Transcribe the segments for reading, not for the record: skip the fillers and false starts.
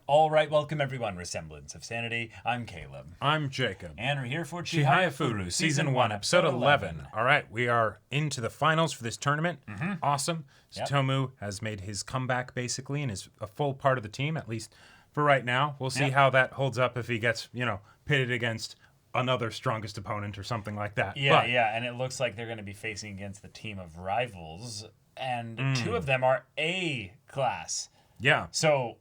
All right, welcome everyone. Semblance of Sanity. I'm Caleb. I'm Jacob. And we're here for Chihayafuru, Season 1, Episode 11. All right, we are into the finals for this tournament. Awesome. Tsutomu has made his comeback, basically, and is a full part of the team, at least for right now. We'll see how that holds up if he gets, pitted against another strongest opponent or something like that. Yeah, and it looks like they're going to be facing against the team of rivals, and two of them are A class. Yeah. So,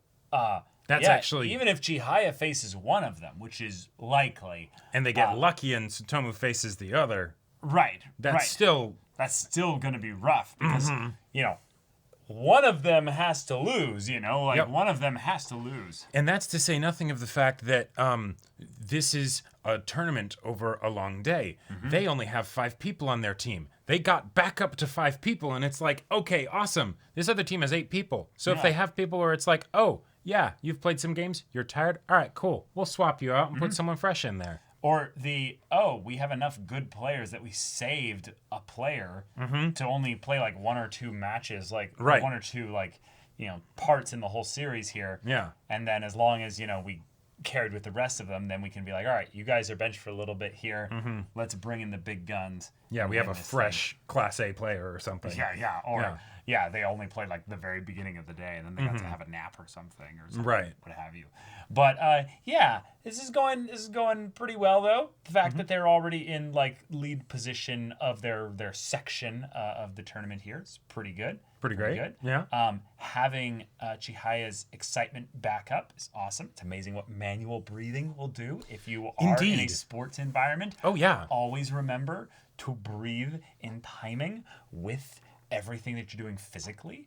that's actually... even if Chihaya faces one of them, which is likely... And they get lucky and Tsutomu faces the other. Right, That's still going to be rough because, one of them has to lose, one of them has to lose. And that's to say nothing of the fact that this is a tournament over a long day. They only have 5 people on their team. They got back up to 5 people, and it's like, okay, awesome. This other team has 8 people. So if they have people where it's like, oh, yeah, you've played some games, you're tired? All right, cool. We'll swap you out and put someone fresh in there. Or we have enough good players that we saved a player to only play like 1 or 2 matches, like 1 or 2 parts in the whole series here. Yeah. And then as long as, we carried with the rest of them, then we can be like, all right, you guys are benched for a little bit here. Let's bring in the big guns. Yeah, we have a fresh Class A player or something. Yeah. Or they only played like the very beginning of the day, and then they got to have a nap or something, what have you. But this is going pretty well though. The fact that they're already in like lead position of their section of the tournament here is pretty good. Pretty great. Yeah. Having Chihaya's excitement back up is awesome. It's amazing what manual breathing will do if you are in a sports environment. Oh yeah. Always remember to breathe in timing with everything that you're doing physically.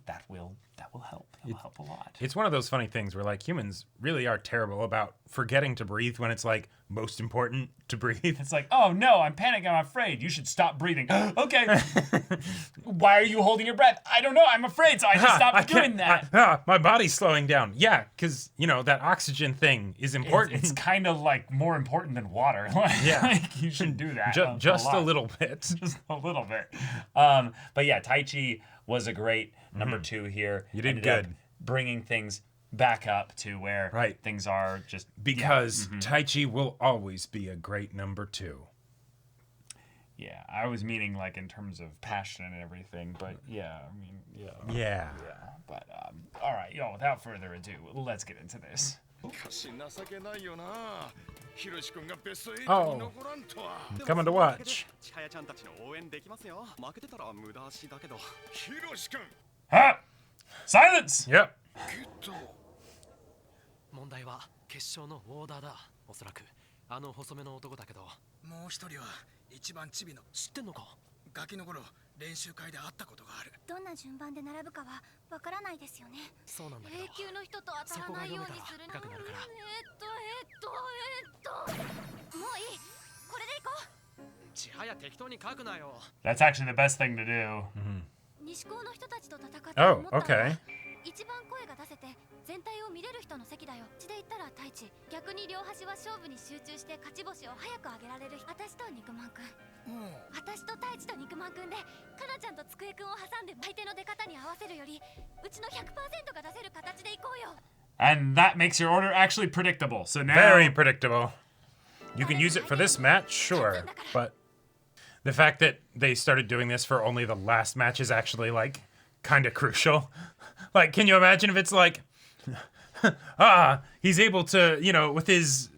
That will help. That will help a lot. It's one of those funny things where like humans really are terrible about forgetting to breathe when it's like most important to breathe. It's like, oh no, I'm panicking, I'm afraid. You should stop breathing. Okay. Why are you holding your breath? I don't know, I'm afraid, so I just stopped doing that. My body's slowing down. Yeah, because, that oxygen thing is important. It's kind of like more important than water. Like, you shouldn't do that. Just a little bit. Just a little bit. But yeah, Taichi was a great number 2 here. You did good. Bringing things back up to where things are just... Because Taichi will always be a great number 2. Yeah, I was meaning like in terms of passion and everything, but yeah. But all right, without further ado, let's get into this. Oh, coming to watch. Ha! Silence! Yep. 問題は決勝のオーダーだ。おそらくあの細めの男だけど。もう一人は一番チビの。知ってんのか？ガキの頃練習会で会ったことがある。どんな順番で並ぶかはわからないですよね。そうなんだけど。 A 級の人と当たらないようにするの。高くなるから。もういい。これで行こう。ちはや適当に書くなよ。 That's actually the best thing to do. 西高の人たちと戦って思ったのは。 okay. 一番声が出せて全体を見れる人の席だよ。地で言ったら太一。逆に両端は勝負に集中して勝ち星を早く上げられる。私と肉まんくん。私と太一と肉まんくんで、かなちゃんとつくえくんを挟んで相手の出方に合わせるより、うちの 100% が出せる形でいこうよ。 And that makes your order actually predictable. So now Very predictable. You can use it for this match, sure, but the fact that they started doing this for only the last match is actually like kind of crucial. Like, can you imagine if it's like, he's able to, with his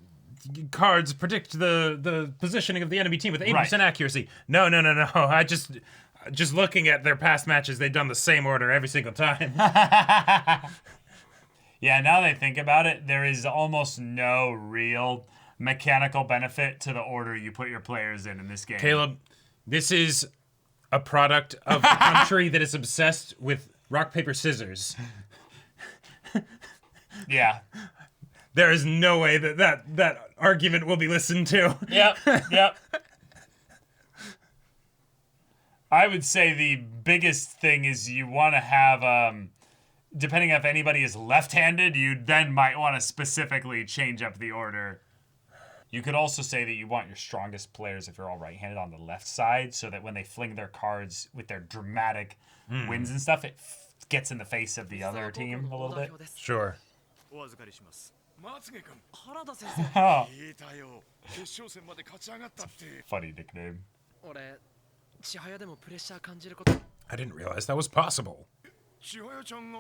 cards predict the positioning of the enemy team with 80% accuracy. No. I just looking at their past matches, they've done the same order every single time. Yeah, now that I think about it, there is almost no real mechanical benefit to the order you put your players in this game. Caleb, this is a product of a country that is obsessed with rock, paper, scissors. Yeah. There is no way that argument will be listened to. Yep. I would say the biggest thing is you want to have, depending if anybody is left-handed, you then might want to specifically change up the order. You could also say that you want your strongest players, if you're all right-handed, on the left side, so that when they fling their cards with their dramatic wins and stuff, it gets in the face of the other team a little bit. Sure. お預かりします。まつげくん原田先生。聞いたよ。決勝戦まで勝ち上がったって。Funny nickname. 俺、千早でもプレッシャー感じること。I didn't realize that was possible. 千早ちゃんが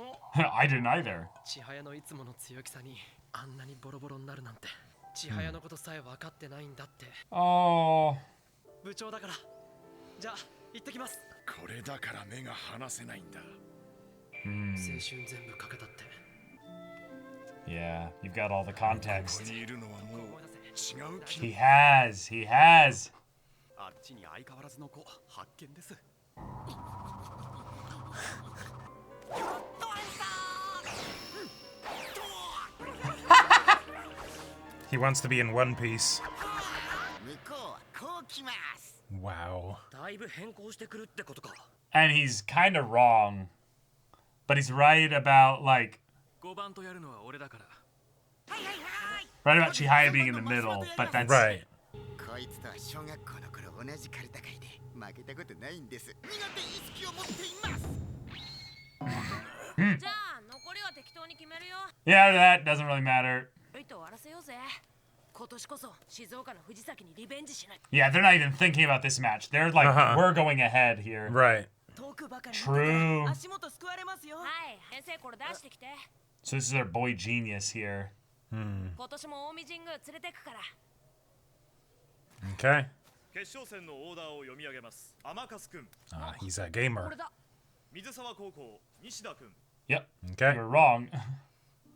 I didn't either. 千早のいつもの強気さにあんなにボロボロになるなんて。千早のことさえ分かってないんだって。Oh. 部長だから。じゃあ行ってきます。これだから目が離せないんだ。青春全部かけたって。Yeah, you've got all the こ context. こにいるのはもう違う気 He has. He has. あっちに相変わらずの子発見です。He wants to be in One Piece. 向こうはこう来ます Wow. だいぶ変更してくるってことか。 And he's kind of wrong. But he's right about, like, 5番とやるのは俺だから。 right about Chihaya being in the middle. But that's. Right. こいつとは小学校の頃同じカルタ会で負けたことないんです苦手意識を持っています じゃあ残りは適当に決めるよ Yeah, that doesn't really matter. いと終わらせようぜ今年こそ静岡の藤崎にリベンジしない Yeah, they're not even thinking about this match. They're like, we're going ahead here. Right. 遠くばかり True. 足元救われますよはい先生これ出してきて So this is our boy genius here. 今年も近江神宮連れてくから Okay. 決勝戦のオーダーを読み上げます。天粕くん、 He's a gamer. これだ水沢高校西田くん、 Yep. Okay. You're wrong.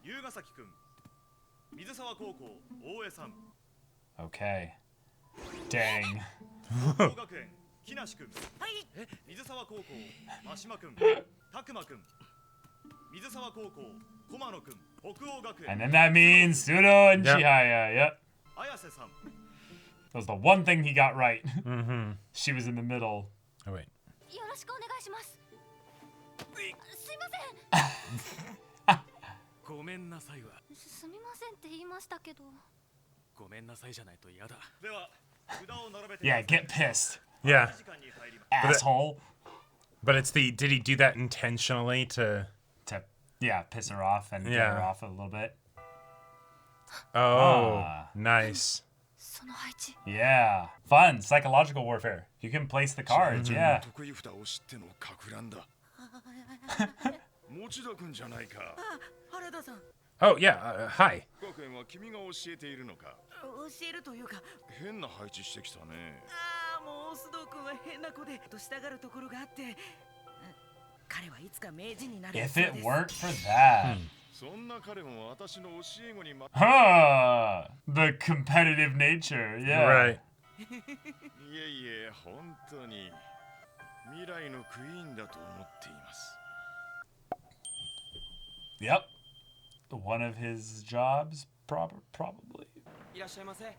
龍ヶ崎くん、水沢高校大江さん、 Okay. Dang. 高校学園木梨くん、はい水沢高校真島くん、拓磨くん、水沢高校駒野くん、北欧学 And 園 then that means Sudo and Yep. Chihaya. Yep. 綾瀬さん、 That was the one thing he got right. Mm-hmm. She was in the middle. Oh, wait. よろしくお願いしますすいませんごめんなさいは。すみませんって言いましたけどごめんなさいじゃないと嫌だ。では札を並べて Yeah, get pissed. Yeah. 時間に入ります Asshole. But it's the. Did he do that intentionally to. To, yeah, piss her off and get Yeah. her off a little bit. Oh, Ah. nice. その配置 Yeah. Fun. Psychological warfare. You can place the cards. Yeah. 得意札を知ってのかく乱だ。持田くんじゃないか。原田さん Oh, yeah. Hi. 学園は君が教えているのか。教えるというか変な配置してきたね。ああもう須藤君は変な子でとしたがるところがあって彼はいつか名人になる If そう it です weren't for that. そんな彼も私の教え子にま。 Huh. The competitive nature. Yeah. Right. いえいえ、本当に未来のクイーンだと思っています。 Yep. One of his jobs, probably. いらっしゃいませ。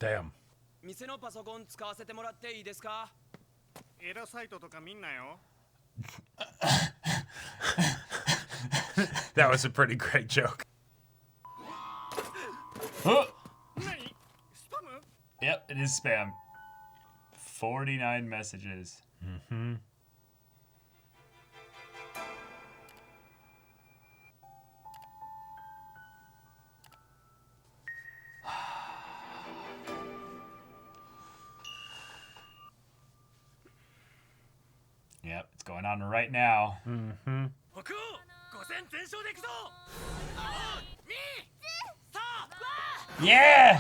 Damn. 店のパソコン使わせてもらっていいですか？エラサイトとか見んなよ。 That was a pretty great joke. Oh. 何？スパム？ Yep, it is spam. 49 messages. Mm-hmm. Yep, it's going on right now. Mm-hmm. 北欧5戦全勝でいくぞ。 Yeah!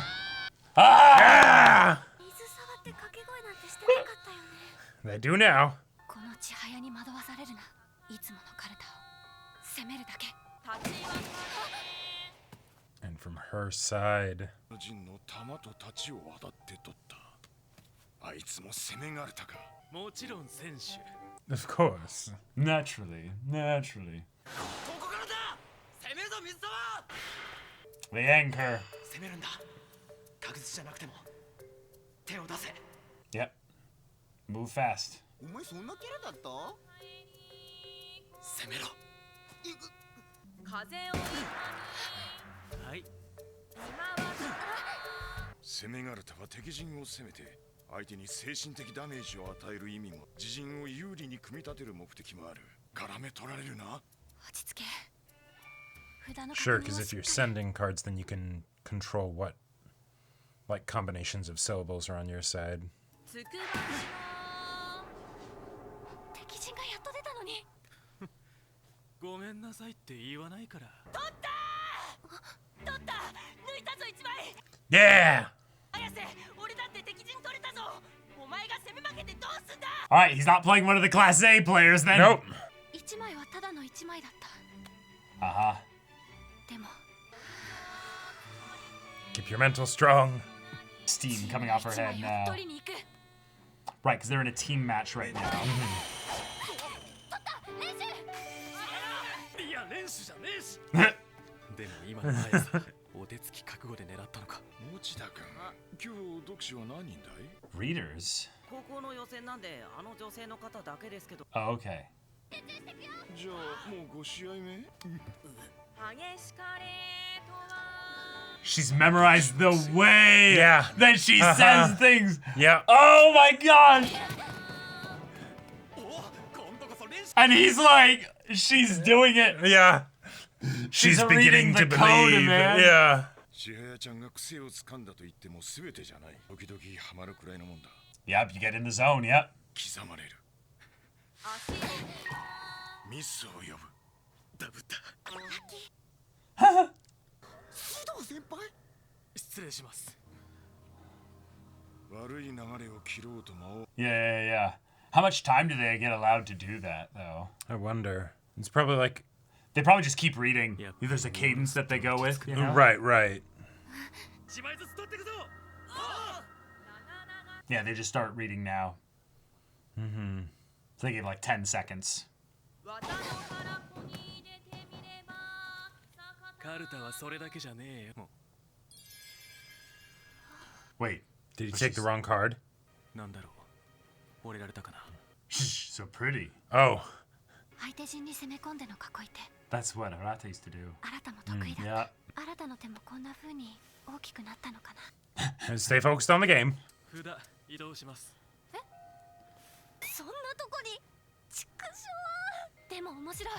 Ah! 水触って掛け声なんてしてなかったよね They do now. この千早に惑わされるないつものカルタを攻めるだけ立ち岩 And from her side. 陣の弾と太刀を渡って取った。あいつも攻めがれたか。もちろん選手。 Of course. Naturally. ここからだ。攻めるぞ水沢。 The anchor. 攻めるんだ。確実じゃなくても手を出せ。 Yep. Move fast. お前そんなキャラだった攻めろ。風をはい。攻めがれたは敵陣を攻めて相手に精神的ダメージを与える意味も、自陣を有利に組み立てる目的もある。絡め取られるな。落ち着け。札の Sure, 確認 because を if しっ you're かり。 sending cards, then you can control what, like, combinations of syllables are on your side. つくばし敵陣がやっと出たのに。ごめんなさいって言わないから。取った抜いたぞ1枚。 Yeah! 綾瀬、俺だって敵陣取れたぞ。お前が攻め負けてどうすんだ。 All right, he's not playing one of the Class A players then. Nope. 1枚はただの1枚だった。 Uh-huh. でも Keep your mental strong. Steam coming off her 1 head 枚を now. 取りに行く。 Right, because they're in a team match right now. 取った練習。いや練習じゃねえし。でも今の速さ、お手つき覚悟で狙ったのか。持田君、今日読書は何人だい？ Readers? 高校の予選なんであの女性の方だけですけど。 Oh, okay. じゃあもう5試合目？激しかれとは。 She's memorized the way Yeah. that she says things. Yeah. Oh my gosh! And he's like, she's doing it. Yeah. She's reading beginning to the code, believe. man. Yeah. 千早ちゃんが癖をつかんだと言っても全てじゃない。時々ハマるくらいのもんだ。 Yep, you get in the zone, yep. 刻まれる。ミスを呼ぶ。ダブった。須藤先輩？失礼します。悪い流れを切ろうと魔を。 Yeah, yeah, yeah. How much time do they get allowed to do that, though? I wonder. It's probably like... They probably just keep reading. Yep. There's a cadence that they go with, you know? Right, right. 1枚ずつ取っていくぞ。 Yeah, they just start reading now. Mm-hmm. So they give like 10 seconds. カルタはそれだけじゃねえよ。 Wait. Did he take the wrong card? なんだろう。折れられたかな。 Shh, so pretty. Oh. 相手陣に攻め込んでの囲い手。 That's what Arata used to do. 新たも得意だっ Yeah. た。新たの手もこんな風に大きくなったのかな。 And stay focused on the game. 札移動します。そんなとこにちくしょう。でも面白い。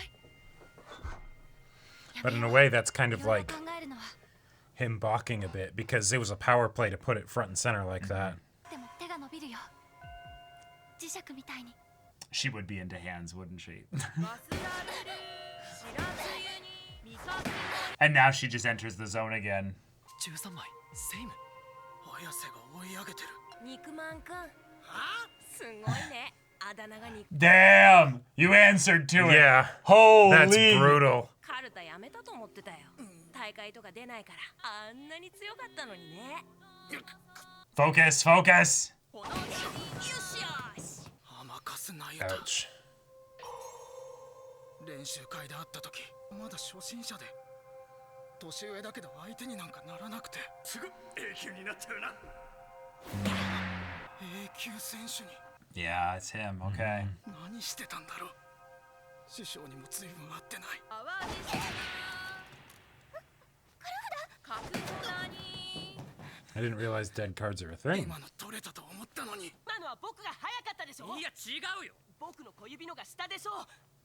But in a way, that's kind い of ろいろ like 考えるのは。 him balking a bit because it was a power play to put it front and center like that. でも手が伸びるよ。磁石みたいに。 She would be into hands, wouldn't she? And now she just enters the zone again. 13枚。セイム。綾瀬が追い上げてる。肉まんくん。すごいね。あだ名が肉。 Damn! You answered to it. Yeah. Holy. That's brutal. カルタやめたと思ってたよ。大会とか出ないからあんなに強かったのにね。 Focus, focus. よしよし。甘かすなゆた。 Ouch. 練習会で会った時、まだ初心者で。年上だけど相手になんかならなくて。すぐ A 級になっちゃうな。A 級選手に Yeah, it's him. Okay. 何してたんだろう。師匠にも随分会ってない。 I didn't realize dead cards are a thing. 今の取れたと思ったのに。今のは僕が早かったでしょ。いや違うよ。僕の小指のが下でしょ。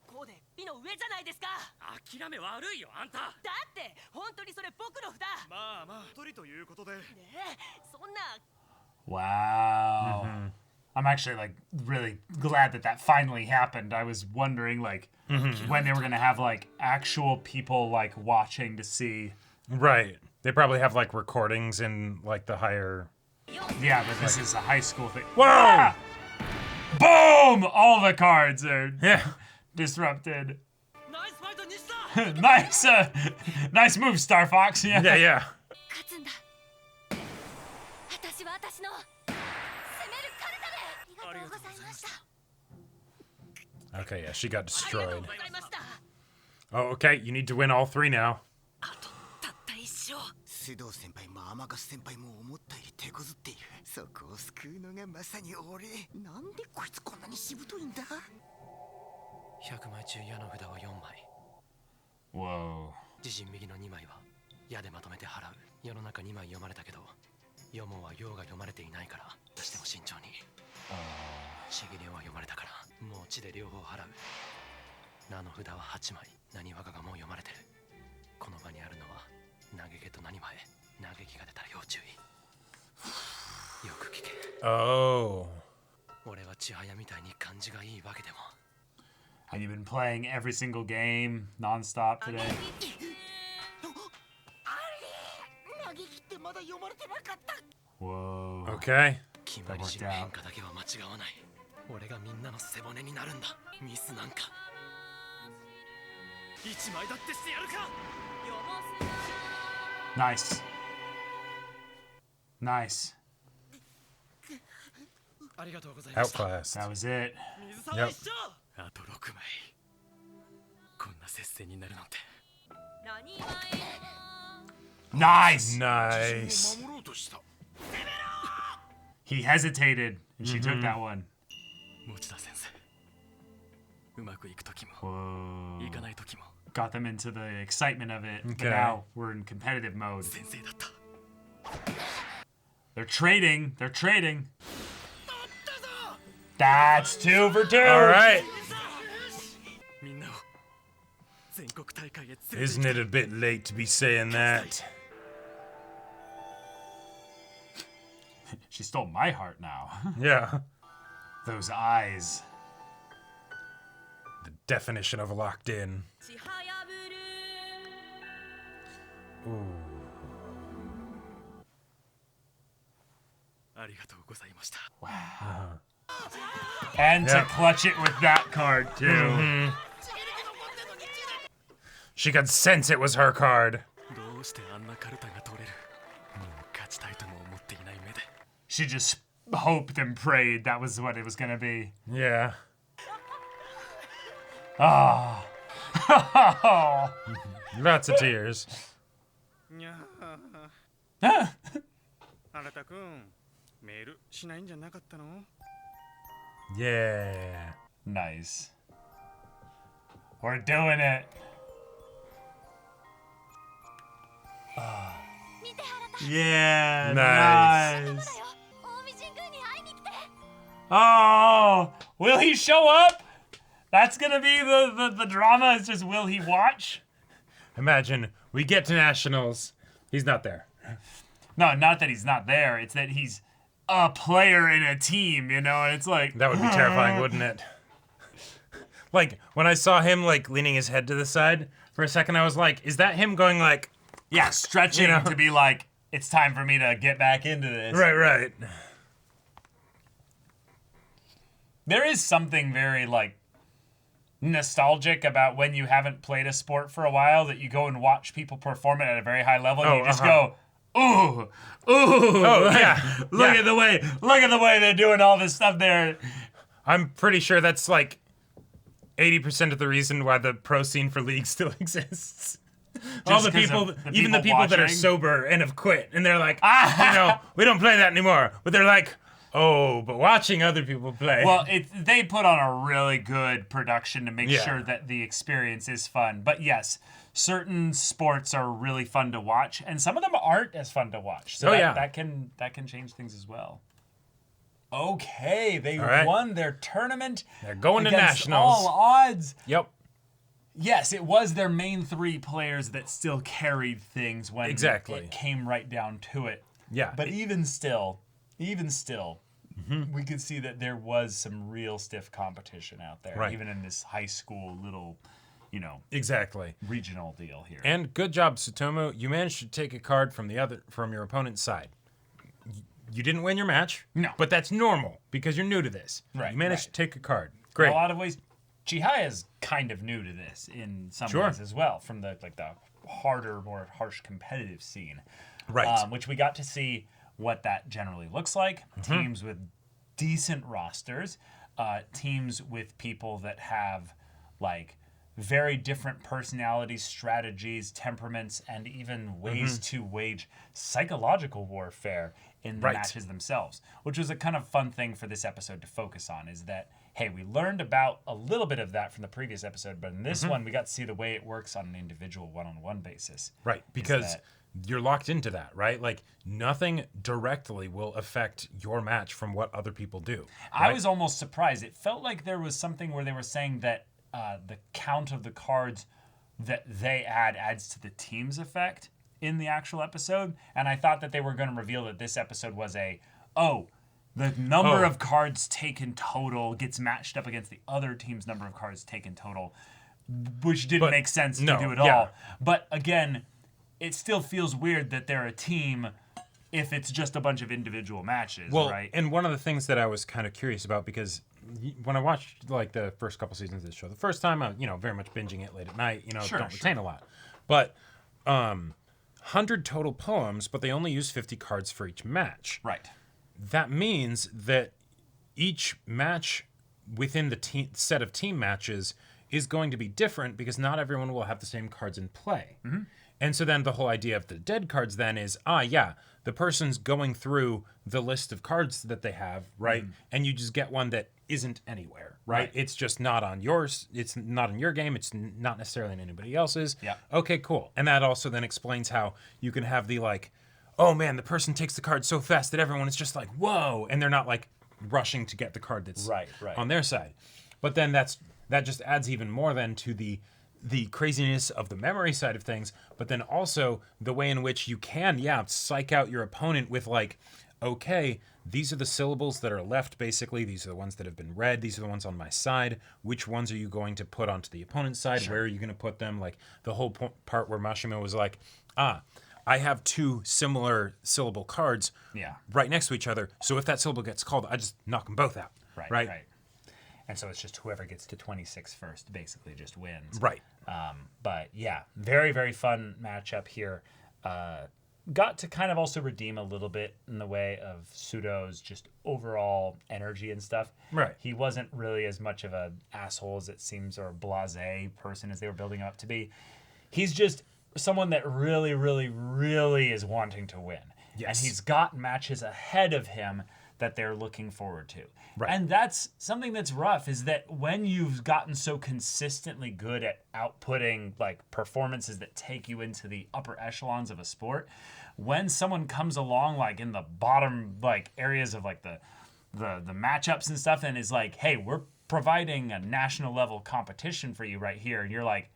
こうで美の上じゃないですか。諦め悪いよあんた。だって本当にそれ僕の札。まあまあ一人ということで。ねえ、そんな。 Wow. I'm actually like really glad that that finally happened. I was wondering like when they were gonna have like actual people like watching to see. Right. They probably have like recordings in like the higher. Yeah, but this is a high school thing. Whoa! Ah! Boom! All the cards are Yeah. disrupted. ナイスファイト西田。 Nice, nice move, Star Fox. Yeah. Yeah, yeah. 勝つんだ。私は私の攻めるカルタで。ありがとうございました。 Okay, yeah, she got ありがとう destroyed. ございました。 Oh, okay. You need to win all three now. あとたった一生。須藤先輩も甘春先輩も思ったより手こずっている。そこを救うのがまさに俺。なんでこいつこんなにしぶといんだ。 100枚中矢の札は4枚。 Whoa. 自陣右の2枚は矢でまとめて払う。世の中2枚読まれたけど、読もうは陽が読まれていないから。としても慎重に。ちぎりは読まれたからもう血で両方払う。名の札は8枚、何わかがもう読まれてる。この場にあるのは嘆けと何前、嘆きが出たら要注意。よく聞け。俺は千早みたいに感じがいいわけでも。 And you've been playing every single game nonstop today. 嘆きってまだ読まれてなかった。 Whoa. Okay. 決まり字の変化だけは間違わない。俺がみんなの背骨になるんだ。ミスなんか一枚だってしてやるか。 Nice. Nice. ありがとうございました。 Outclassed. That was it. 水沢一緒。あと6枚。こんな接戦になるなんて。 Nice. Nice. 守ろうとした。 He hesitated, and she took that one. 持田先生。うまくいく時も、 Whoa. いかない時も Got them into the excitement of it. But Okay. now we're in competitive mode. 先生だった。 They're trading. They're trading. That's 2 for 2. All right. みんなを全国大会へ連れて行 Isn't it a bit late to be saying that? She stole my heart now. Yeah. Those eyes. The definition of locked in. Ooh. ありがとうございました。 And Yeah. to clutch it with that card, too. She could sense it was her card. どうしてあんなカルタが取れる。もう勝ちたいとも思っていない目で。 She just hoped and prayed that was what it was going to be. Yeah. Ah. Lots of tears. にゃー。新田くん、メールしないんじゃなかったの？ Yeah. Nice. We're doing it. Yeah. Nice. Nice. Oh, will he show up? That's gonna be the drama. Is just will he watch? Imagine we get to nationals. He's not there. No, not that he's not there. It's that he's a player in a team, you know. And it's like That would be terrifying, wouldn't it? Like when I saw him like leaning his head to the side for a second, I was like, "Is that him going like?" yeah, stretching You know? to be like, it's time for me to get back into this. Right, right. There is something very like nostalgic about when you haven't played a sport for a while that you go and watch people perform it at a very high level and Oh, you just uh-huh. go, ooh, ooh, Oh, yeah. look Yeah. at the way they're doing all this stuff there. I'm pretty sure that's like 80% of the reason why the pro scene for League still exists. All the 'cause people, of the even the people people that are watching? sober and have quit, and they're like, you know, we don't play that anymore. But they're like, oh, but watching other people play. Well, they put on a really good production to make Yeah. sure that the experience is fun. But yes, certain sports are really fun to watch, and some of them aren't as fun to watch. So Oh, that, yeah. that can change things as well. Okay, they All right. won their tournament. They're going to against nationals. all odds. Yep. Yes, it was their main 3 players that still carried things when Exactly. it came right down to it. Yeah. But even still, we could see that there was some real stiff competition out there, Right. even in this high school little, Exactly. regional deal here. And good job, Tsutomu. You managed to take a card from your opponent's side. You didn't win your match. No. But that's normal because you're new to this. Right, You managed right. to take a card. in Great. a lot of ways, Chihaya's kind of new to this in some Sure. ways as well, from the harder, more harsh competitive scene. Right. Which we got to see what that generally looks like. Mm-hmm. Teams with decent rosters, teams with people that have very different personalities, strategies, temperaments, and even ways to wage psychological warfare in the Right. matches themselves, which was a kind of fun thing for this episode to focus on, is that hey, we learned about a little bit of that from the previous episode, but in this one, we got to see the way it works on an individual one-on-one basis. Right, because you're locked into that, right? Like, nothing directly will affect your match from what other people do. Right? I was almost surprised. It felt like there was something where they were saying that the count of the cards that they adds to the team's effect in the actual episode, and I thought that they were going to reveal that this episode was the number of cards taken total gets matched up against the other team's number of cards taken total, which didn't make sense to do at all. But again, it still feels weird that they're a team if it's just a bunch of individual matches, right? And one of the things that I was kind of curious about, because when I watched like the first couple seasons of this show, the first time I, very much binging it late at night, don't retain a lot. But 100 total poems, but they only use 50 cards for each match. Right. That means that each match within the set of team matches is going to be different because not everyone will have the same cards in play. Mm-hmm. And so then the whole idea of the dead cards then is, the person's going through the list of cards that they have, right? Mm-hmm. And you just get one that isn't anywhere, right? It's just not on yours. It's not in your game. It's not necessarily in anybody else's. Yeah. Okay, cool. And that also then explains how you can have the like, oh man, the person takes the card so fast that everyone is just like, whoa. And they're not like rushing to get the card that's on their side. But then that just adds even more then to the craziness of the memory side of things, but then also the way in which you can, psych out your opponent with like, okay, these are the syllables that are left, basically. These are the ones that have been read. These are the ones on my side. Which ones are you going to put onto the opponent's side? Sure. Where are you going to put them? Like the whole part where Mashima was like, I have two similar syllable cards right next to each other. So if that syllable gets called, I just knock them both out. Right. And so it's just whoever gets to 26 first basically just wins. Right. But yeah, very, very fun matchup here. Got to kind of also redeem a little bit in the way of Sudo's just overall energy and stuff. Right. He wasn't really as much of an asshole as it seems, or a blasé person as they were building him up to be. He's just someone that really, really, really is wanting to win. Yes. And he's got matches ahead of him that they're looking forward to. Right. And that's something that's rough, is that when you've gotten so consistently good at outputting like performances that take you into the upper echelons of a sport, when someone comes along like in the bottom like areas of like the matchups and stuff and is like, hey, we're providing a national level competition for you right here, and you're like,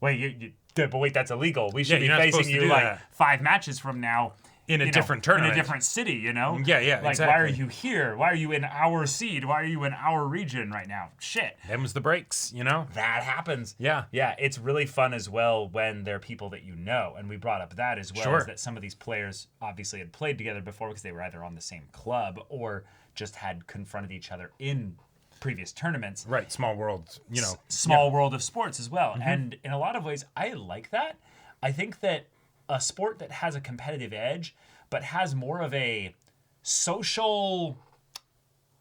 wait, but wait, that's illegal. We should be facing you like 5 matches from now. In a different tournament. In a different city, Yeah, like, exactly. Why are you here? Why are you in our seed? Why are you in our region right now? Shit. Them's the breaks, That happens. Yeah. Yeah, it's really fun as well when they're people that you know. And we brought up that as well, is that some of these players obviously had played together before because they were either on the same club or just had confronted each other in previous tournaments. Right, small world, Small world of sports as well. Mm-hmm. And in a lot of ways, I like that. I think that a sport that has a competitive edge but has more of a social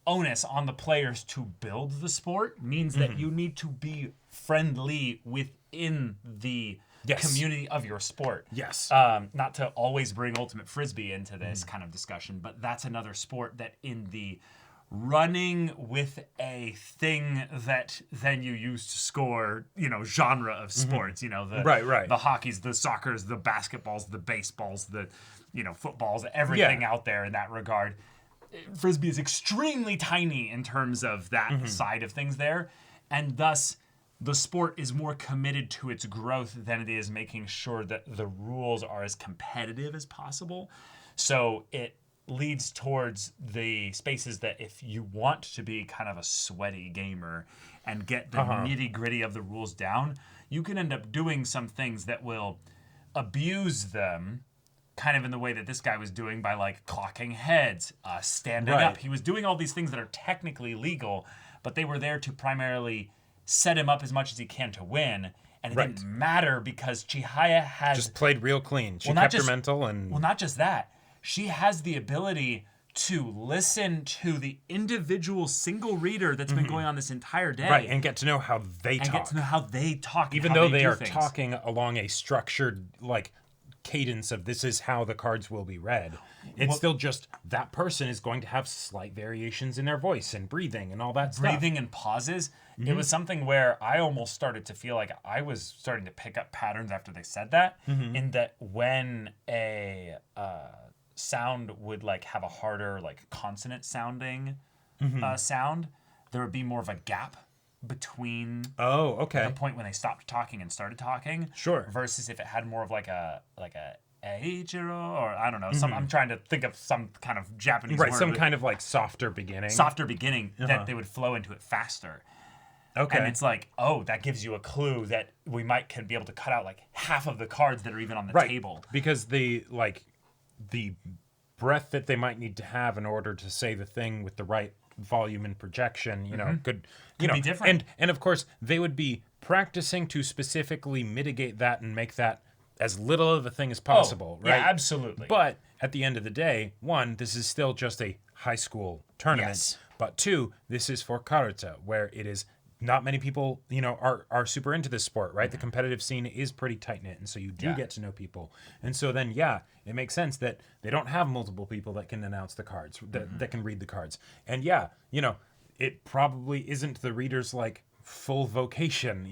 onus on the players to build the sport means that you need to be friendly within the community of your sport. Yes. Not to always bring Ultimate Frisbee into this kind of discussion, but that's another sport that in the running with a thing that then you use to score, genre of sports, the right. the hockeys, the soccers, the basketballs, the baseballs, the footballs, everything out there in that regard. Frisbee is extremely tiny in terms of that side of things there, and thus the sport is more committed to its growth than it is making sure that the rules are as competitive as possible. So it leads towards the spaces that if you want to be kind of a sweaty gamer and get the nitty-gritty of the rules down, you can end up doing some things that will abuse them, kind of in the way that this guy was doing by like clocking heads, standing up. He was doing all these things that are technically legal, but they were there to primarily set him up as much as he can to win. And it didn't matter because Chihaya has just played real clean. She kept her mental and... Well, not just that. She has the ability to listen to the individual single reader that's been going on this entire day. Right, and get to know how they talk. And get to know how they talk. Even though they are talking along a structured, like, cadence of this is how the cards will be read. It's still just that person is going to have slight variations in their voice and breathing and all that stuff. Breathing and pauses. It was something where I almost started to feel like I was starting to pick up patterns after they said that. In that when a sound would like have a harder like consonant sounding sound, there would be more of a gap between the point when they stopped talking and started talking. Sure. Versus if it had more of like a Eiichiro, or I don't know. I'm trying to think of some kind of Japanese word. Some kind of like softer beginning. That they would flow into it faster. Okay. And it's like, oh, that gives you a clue that we could be able to cut out like half of the cards that are even on the table. Because the breath that they might need to have in order to say the thing with the right volume and projection, could be different. And of course, they would be practicing to specifically mitigate that and make that as little of a thing as possible, right? Yeah, absolutely. But at the end of the day, one, this is still just a high school tournament. Yes. But two, this is for Karuta, where it is not many people, are super into this sport, right? The competitive scene is pretty tight-knit, and so you do get to know people. And so then, it makes sense that they don't have multiple people that can announce the cards, that can read the cards. And it probably isn't the reader's, like, full vocation,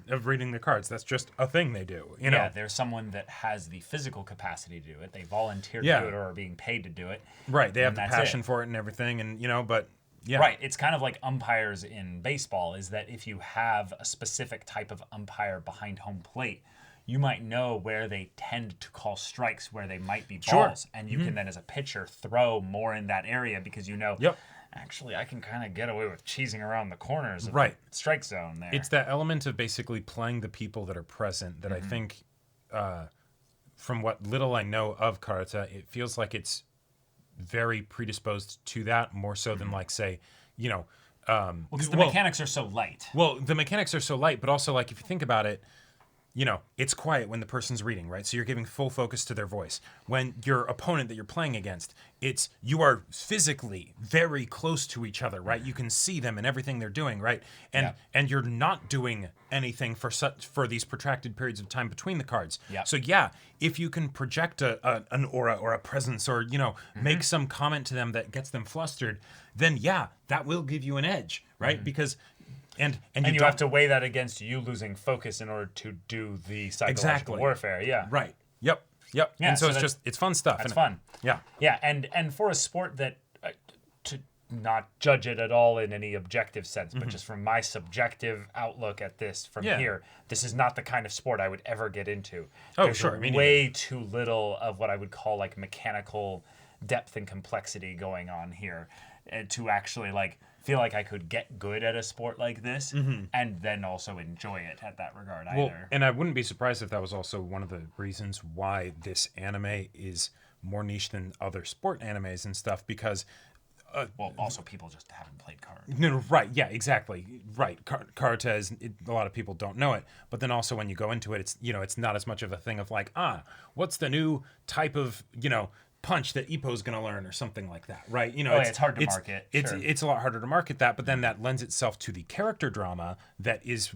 of reading the cards. That's just a thing they do, Yeah, there's someone that has the physical capacity to do it. They volunteer to do it or are being paid to do it. Right, they have the passion for it and everything, and, but... Yeah. Right. It's kind of like umpires in baseball, is that if you have a specific type of umpire behind home plate, you might know where they tend to call strikes, where they might be balls. And you can then, as a pitcher, throw more in that area because actually, I can kind of get away with cheesing around the corners of the strike zone there. It's that element of basically playing the people that are present that I think, from what little I know of Karuta, it feels like it's very predisposed to that more so than like say because the mechanics are so light. Well, the mechanics are so light, but also like if you think about it, it's quiet when the person's reading, right? So you're giving full focus to their voice. When your opponent that you're playing against, you are physically very close to each other, right? You can see them and everything they're doing, right? And you're not doing anything for these protracted periods of time between the cards. So if you can project an aura or a presence or make some comment to them that gets them flustered, then that will give you an edge, right? Because And you have to weigh that against you losing focus in order to do the psychological warfare. Yeah. Right. Yep. Yeah, and so it's fun stuff. That's fun. Yeah. Yeah, and for a sport that, to not judge it at all in any objective sense, but just from my subjective outlook at this from here, this is not the kind of sport I would ever get into. There's way too little of what I would call like mechanical depth and complexity going on here to actually like feel like I could get good at a sport like this and then also enjoy it at that regard either. And I wouldn't be surprised if that was also one of the reasons why this anime is more niche than other sport animes and stuff, because also people just haven't played cards. No, right, yeah, exactly. Right. Karuta is, a lot of people don't know it, but then also when you go into it, it's not as much of a thing of like, what's the new type of, punch that Ippo's going to learn or something like that, right? It's hard to market. It's a lot harder to market that, but then that lends itself to the character drama that is,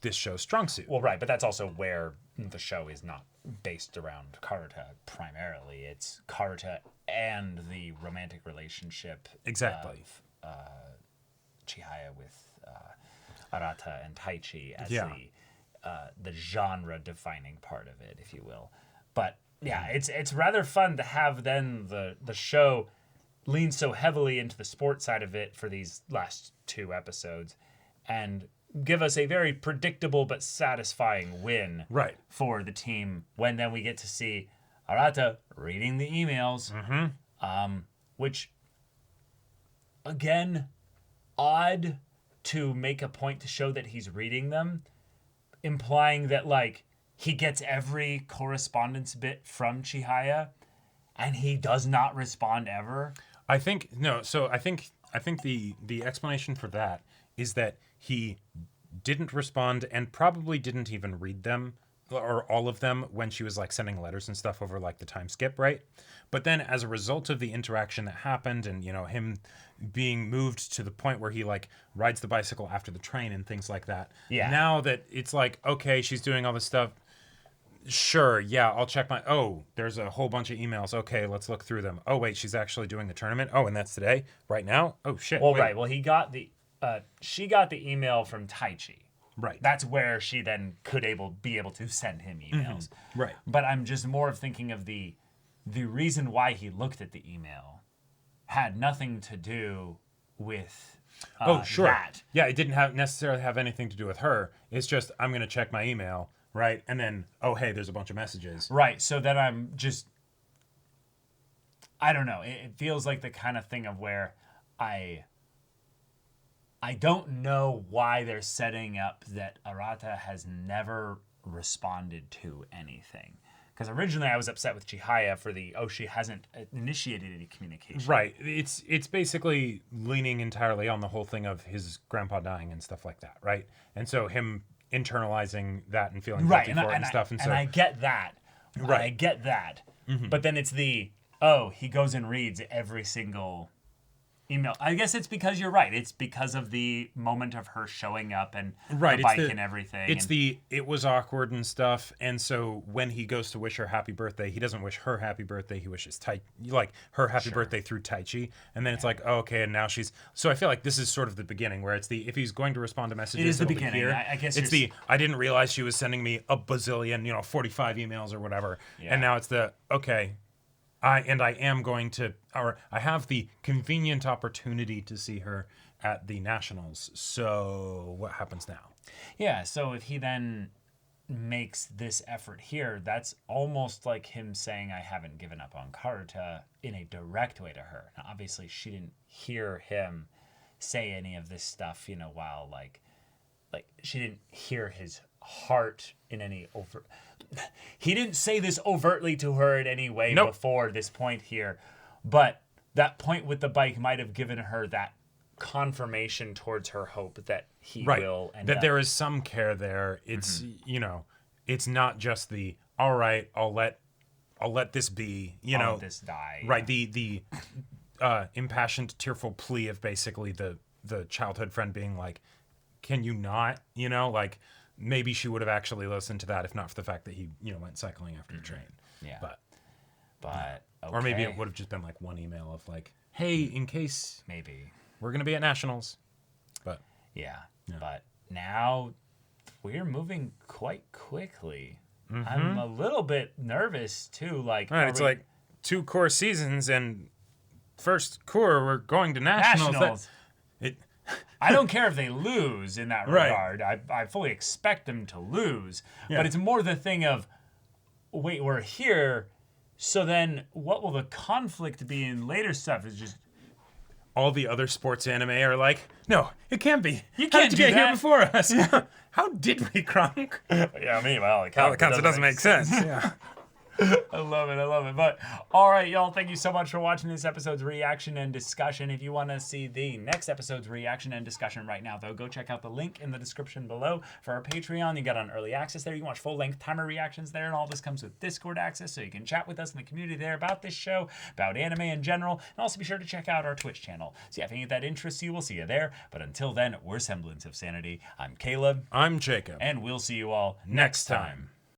this show's strong suit. Well, right, but that's also where the show is not based around Karuta primarily. It's Karuta and the romantic relationship of Chihaya with Arata and Taichi as the genre-defining part of it, if you will. But yeah, it's rather fun to have then the show lean so heavily into the sports side of it for these last 2 episodes and give us a very predictable but satisfying win for the team when then we get to see Arata reading the emails, which, again, odd to make a point to show that he's reading them, implying that, like, he gets every correspondence bit from Chihaya, and he does not respond ever. I think the explanation for that is that he didn't respond and probably didn't even read them or all of them when she was like sending letters and stuff over like the time skip, right? But then as a result of the interaction that happened and him being moved to the point where he like rides the bicycle after the train and things like that. Yeah. Now that it's like, okay, she's doing all this stuff, Sure, yeah, I'll check my... Oh, there's a whole bunch of emails. Okay, let's look through them. Oh, wait, she's actually doing the tournament? Oh, and that's today? Right now? Oh, shit. Well, wait. right. Well, he got the... she got the email from Taichi. Right. That's where she then could be able to send him emails. Right. But I'm just more of thinking of the reason why he looked at the email had nothing to do with Oh, sure. that. Yeah, it didn't necessarily have anything to do with her. It's just, I'm going to check my email, right? And then, oh, hey, there's a bunch of messages. Right. So then I'm just... I don't know. It feels like the kind of thing of where I don't know why they're setting up that Arata has never responded to anything. Because originally I was upset with Chihaya for she hasn't initiated any communication. Right. It's basically leaning entirely on the whole thing of his grandpa dying and stuff like that, right? And so him internalizing that and feeling guilty for it and stuff. And so I get that. Right. I get that. But then it's he goes and reads every single email. I guess it's because you're right. It's because of the moment of her showing up and the bike and everything. It was awkward and stuff. And so when he goes to wish her happy birthday, he doesn't wish her happy birthday. He wishes her happy birthday through Taichi. And then it's like, oh, okay. And now so I feel like this is sort of the beginning where it's if he's going to respond to messages, it is the it'll beginning. Be here. I guess it's I didn't realize she was sending me a bazillion, 45 emails or whatever. Yeah. And now it's okay. I am going to, or I have the convenient opportunity to see her at the Nationals. So what happens now? Yeah, so if he then makes this effort here, that's almost like him saying, I haven't given up on Karuta in a direct way to her. Now, obviously, she didn't hear him say any of this stuff, while like she didn't hear his heart in any overt... He didn't say this overtly to her in any way before this point here, but that point with the bike might have given her that confirmation towards her hope that he will end that up. There is some care there. It's it's not just all right, I'll let this be, I'll let this die. Right, the impassioned, tearful plea of basically the childhood friend being like, can you not, maybe she would have actually listened to that if not for the fact that he, went cycling after the train. Yeah. But okay. Or maybe it would have just been like one email of hey, in case maybe we're going to be at Nationals. But yeah. But now we're moving quite quickly. I'm a little bit nervous too. It's 2 core seasons and first core we're going to Nationals. I don't care if they lose in that regard. I fully expect them to lose. Yeah. But it's more the thing of, wait, we're here, so then what will the conflict be in later stuff? Is just... All the other sports anime are like, no, it can't be. You How can't did you do get that. here before us? How did we, Kronk? Yeah, me, by all accounts, it doesn't make sense. Yeah. I love it. But all right, y'all, thank you so much for watching this episode's reaction and discussion. If you want to see the next episode's reaction and discussion right now, though, go check out the link in the description below for our Patreon. You got on early access there. You can watch full-length timer reactions there, and all this comes with Discord access, so you can chat with us in the community there about this show, about anime in general, and also be sure to check out our Twitch channel. So yeah, if any of that interests you, we'll see you there. But until then, we're Semblance of Sanity. I'm Caleb. I'm Jacob. And we'll see you all next time.